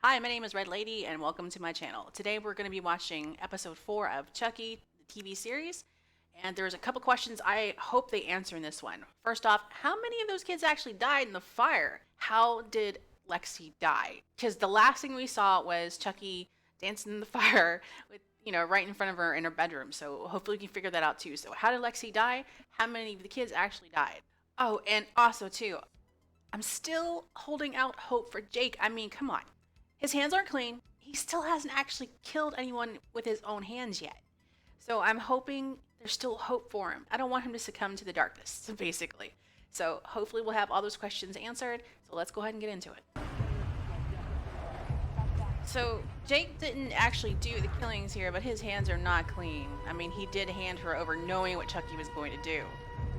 Hi, my name is Redlaytee, and welcome to my channel. Today we're going to be watching episode 4 of Chucky, the TV series, and there's a couple questions I hope they answer in this one. First off, how many of those kids actually died in the fire? How did Lexi die? Because the last thing we saw was Chucky dancing in the fire with, right in front of her in her bedroom, so hopefully we can figure that out too. So how did Lexi die? How many of the kids actually died? Oh, and also too, I'm still holding out hope for Jake. I mean, come on. His hands aren't clean. He still hasn't actually killed anyone with his own hands yet. So I'm hoping there's still hope for him. I don't want him to succumb to the darkness, basically. So hopefully we'll have all those questions answered. So let's go ahead and get into it. So Jake didn't actually do the killings here, but his hands are not clean. I mean, he did hand her over knowing what Chucky was going to do.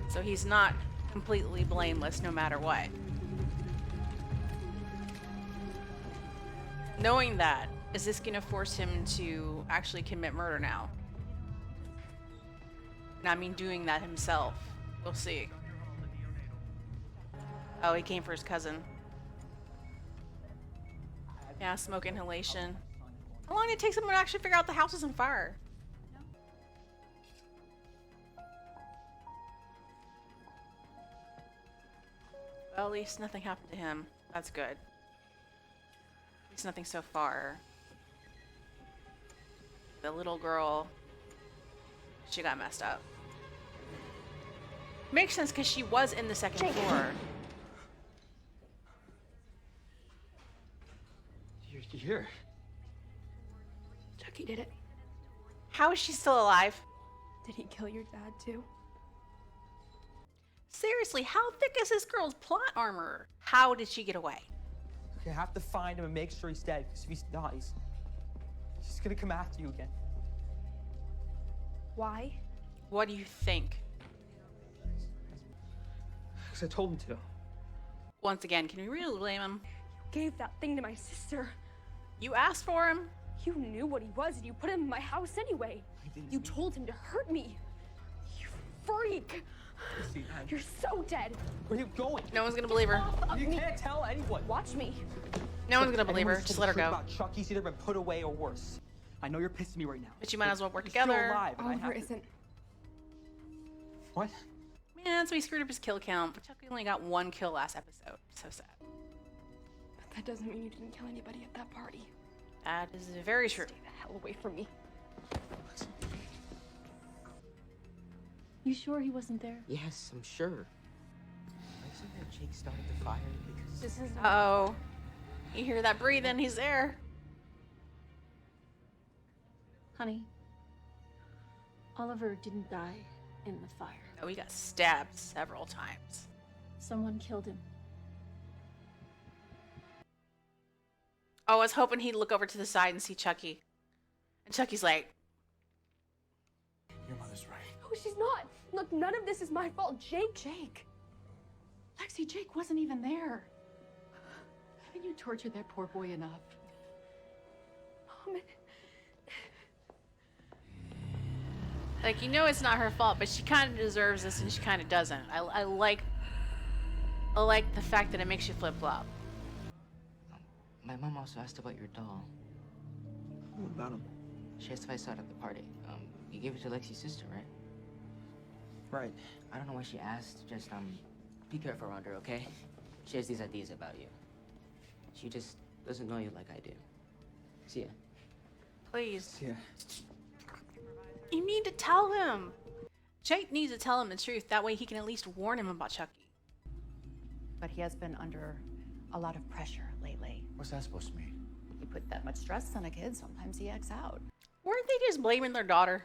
So he's not completely blameless no matter what. Knowing that, is this going to force him to actually commit murder now? And I mean doing that himself. We'll see. Oh, he came for his cousin. Yeah, smoke inhalation. How long did it take someone to actually figure out the house is on fire? Well, at least nothing happened to him. That's good. At least nothing so far. The little girl, she got messed up. Makes sense because she was in the second floor. You're here. Chucky did it. How is she still alive? Did he kill your dad too? Seriously, how thick is this girl's plot armor? How did she get away? You have to find him and make sure he's dead, because if he dies, he's gonna come after you again. Why? What do you think? Because I told him to. Once again, can we really blame him? You gave that thing to my sister. You asked for him? You knew what he was and you put him in my house anyway. You told him to hurt me. You freak. See, You're so dead. where are you going? No one's gonna believe her. You can't tell anyone. Watch me. No one's gonna believe her. Anyone who Just says let her the truth go. About Chucky's either been put away or worse. I know you're pissing me right now. But you might as well work He's still together. alive, and I Oliver have to- isn't. What? Man, so he screwed up his kill count. Chucky only got 1 kill last episode. So sad. But that doesn't mean you didn't kill anybody at that party. That is very true. Stay the hell away from me. You sure he wasn't there? Yes, I'm sure. Isn't that Jake started the fire because This is Uh-oh. You hear that breathing? He's there. Honey, Oliver didn't die in the fire. Oh, he got stabbed several times. Someone killed him. Oh, I was hoping he'd look over to the side and see Chucky. And Chucky's like, Your mother's right. No, she's not. Look, none of this is my fault. Jake. Lexi, Jake wasn't even there. Haven't you tortured that poor boy enough? Mom, like, it's not her fault, but she kind of deserves this and she kind of doesn't. I like the fact that it makes you flip-flop. my mom also asked about your doll. What about him? She asked if I saw it at the party. You gave it to Lexi's sister, right? Right. I don't know why she asked. Just be careful around her, okay? She has these ideas about you. She just doesn't know you like I do. See ya. Please. Yeah. You need to tell him. Jake needs to tell him the truth. That way he can at least warn him about Chucky. But he has been under a lot of pressure lately. What's that supposed to mean? You put that much stress on a kid, sometimes he acts out. Weren't they just blaming their daughter?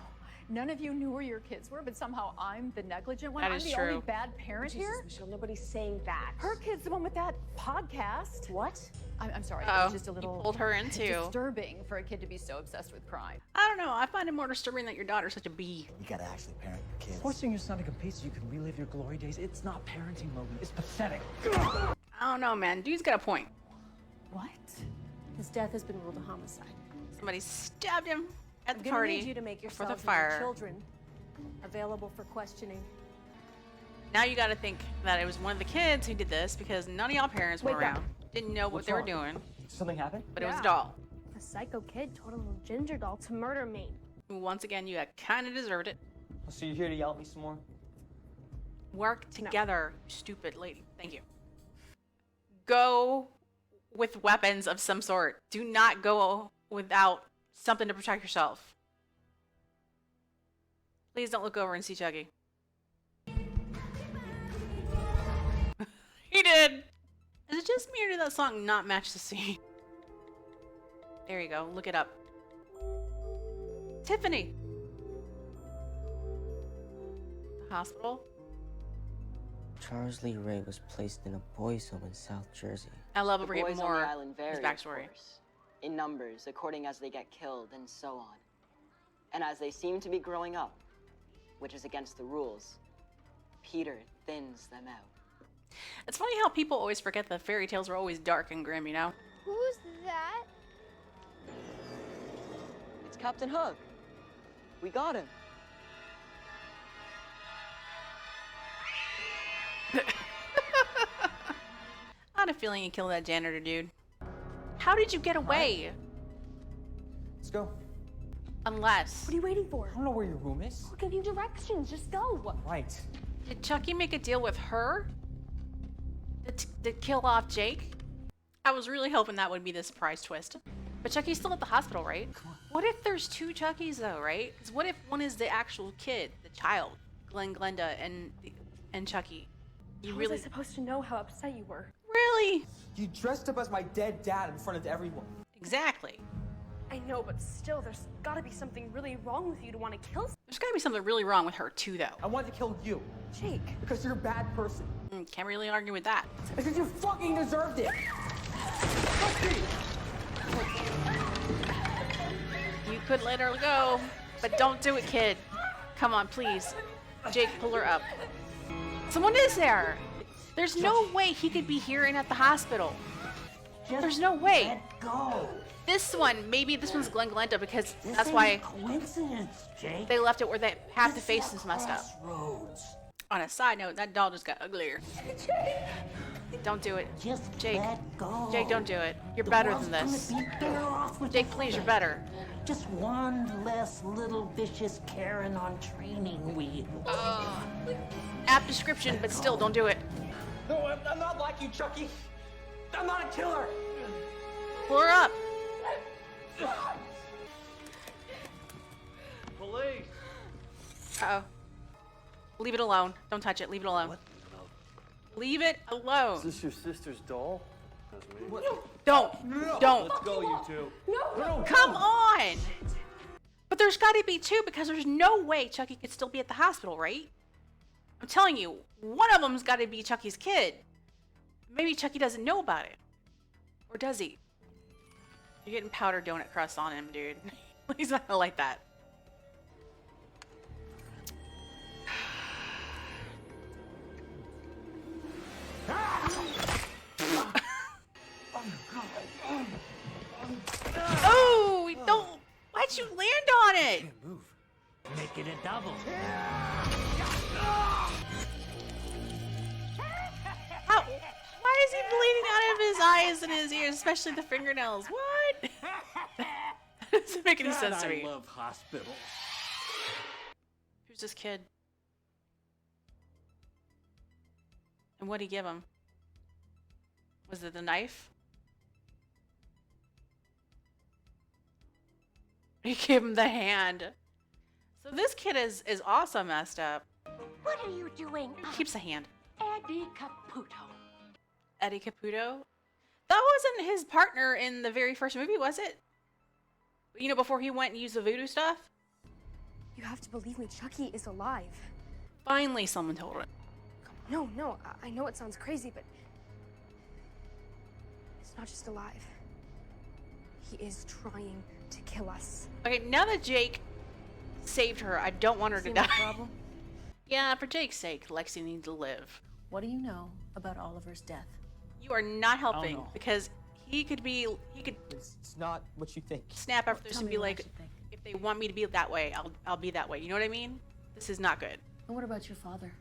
None of you knew where your kids were, but somehow I'm the negligent one. That I'm is the true. only bad parent here. Michelle, nobody's saying that. Her kid's the one with that podcast. What? I'm sorry, it Uh-oh. was just a little You pulled her in too. disturbing for a kid to be so obsessed with crime. I don't know. I find it more disturbing that your daughter's such a bee. You gotta actually parent your kids. Forcing your son to compete so you can relive your glory days, it's not parenting, Logan. It's pathetic. I don't know, man. Dude's got a point. What? His death has been ruled a homicide. Somebody stabbed him at I'm the gonna party need you to make for yourself the and your fire. children available for questioning. Now you got to think that it was one of the kids who did this because none of y'all parents were Wake up. around. Didn't know what What's they were wrong? doing. Something happened? but it was a Yeah. doll. A psycho kid told a little ginger doll to murder me. Once again, you kind of deserved it. So you're here to yell at me some more? Work together, you stupid lady. Thank you. Go with weapons of some sort. Do not go without something to protect yourself. Please don't look over and see Chucky. He did. Is it just me or did that song not match the scene? There you go. Look it up. Tiffany. The hospital. Charles Lee Ray was placed in a boys' home in South Jersey. I love The it. We're getting boys on more the island vary, his of backstory. course, in numbers according as they get killed and so on. And as they seem to be growing up, which is against the rules, Peter thins them out. It's funny how people always forget that fairy tales were always dark and grim, you know? Who's that? It's Captain Hook. We got him. I had a feeling you killed that janitor dude. How did you get away? Let's go. Unless. What are you waiting for? I don't know where your room is. I'll give you directions. Just go. Right. Did Chucky make a deal with her? To kill off Jake? I was really hoping that would be the surprise twist. But Chucky's still at the hospital, right? What if there's two Chuckies though, right? 'Cause what if one is the actual kid, the child, Glenda and Chucky? You How really, was I supposed to know how upset you were? really? You dressed up as my dead dad in front of everyone. Exactly. I know, but still, there's gotta be something really wrong with you to want to kill There's gotta be something really wrong with her too, though. I wanted to kill you Jake. because you're a bad person. Can't really argue with that. Because you fucking deserved it. You could let her go, but don't do it, kid. Come on, please. Jake, pull her up. Someone is there. There's no way he could be here and at the hospital. There's no way. Let go. This one, maybe this one's Glenda because This that's ain't why coincidence, Jake. they left it where they half the This face is is messed up. Crossroads. On a side note, that doll just got uglier. Don't do it. Just Jake. let go. Jake, don't do it. You're The better world's than this. gonna be better off with Jake, the please, you're plan. better. Just one less little vicious Karen on training wheels. Apt description, but still, don't do it. No, I'm not like you, Chucky. I'm not a killer. Pull her up. Police! Uh-oh. Leave it alone. Don't touch it. Leave it alone. Leave it alone. Is this your sister's doll? That's me. Don't. Let's go, you two. Come on. But there's got to be two because there's no way Chucky could still be at the hospital, right? I'm telling you, one of them's got to be Chucky's kid. Maybe Chucky doesn't know about it. Or does he? You're getting powdered donut crust on him, dude. He's not gonna like that. Oh, don't. Why'd you land on it? Move. Make it a double. How? Why is he bleeding out of his eyes and his ears, especially the fingernails? What? That doesn't make any sense to me. I love hospitals. Who's this kid? And what'd he give him? Was it the knife? He gave him the hand. So this kid is also messed up. What are you doing? He keeps a hand. Eddie Caputo. Eddie Caputo? That wasn't his partner in the very first movie, was it? You know, before he went and used the voodoo stuff? You have to believe me. Chucky is alive. Finally, someone told him. No, I know it sounds crazy, but he's not just alive. He is trying to kill us. Okay, now that Jake saved her, I don't want her to See die. my problem? Yeah, for Jake's sake, Lexi needs to live. What do you know about Oliver's death? You are not helping know. because he could It's not what you think. snap after this Tell and me be what I like, should think. if they want me to be that way, I'll be that way. You know what I mean? This is not good. And what about your father?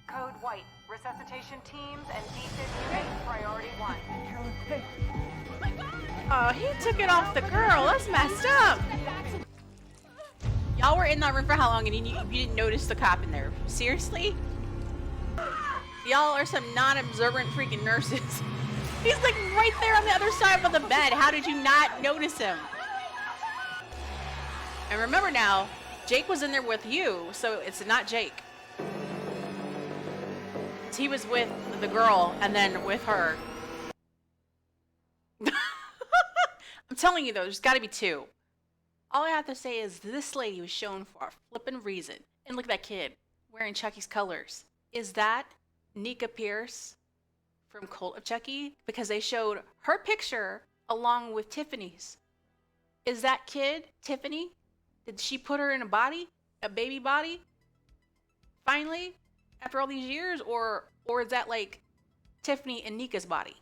Code White. Resuscitation teams and D58 priority 1. Carolyn, hey. Oh, he took it off the girl. That's messed up. Y'all were in that room for how long and you didn't notice the cop in there? Seriously? Y'all are some non-observant freaking nurses. He's like right there on the other side of the bed. How did you not notice him? And remember now, Jake was in there with you, so it's not Jake. He was with the girl and then with her. I'm telling you though, there's got to be two. All I have to say is this lady was shown for a flippin' reason. And look at that kid wearing Chucky's colors. Is that Nica Pierce from Cult of Chucky? Because they showed her picture along with Tiffany's. Is that kid Tiffany? Did she put her in a body? A baby body? Finally? After all these years? Or is that like Tiffany and Nica's body?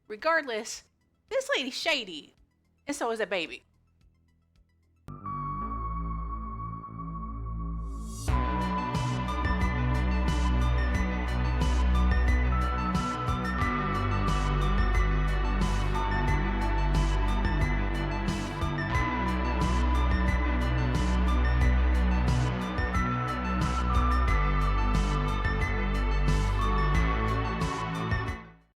Regardless, this lady's shady. And so is that baby.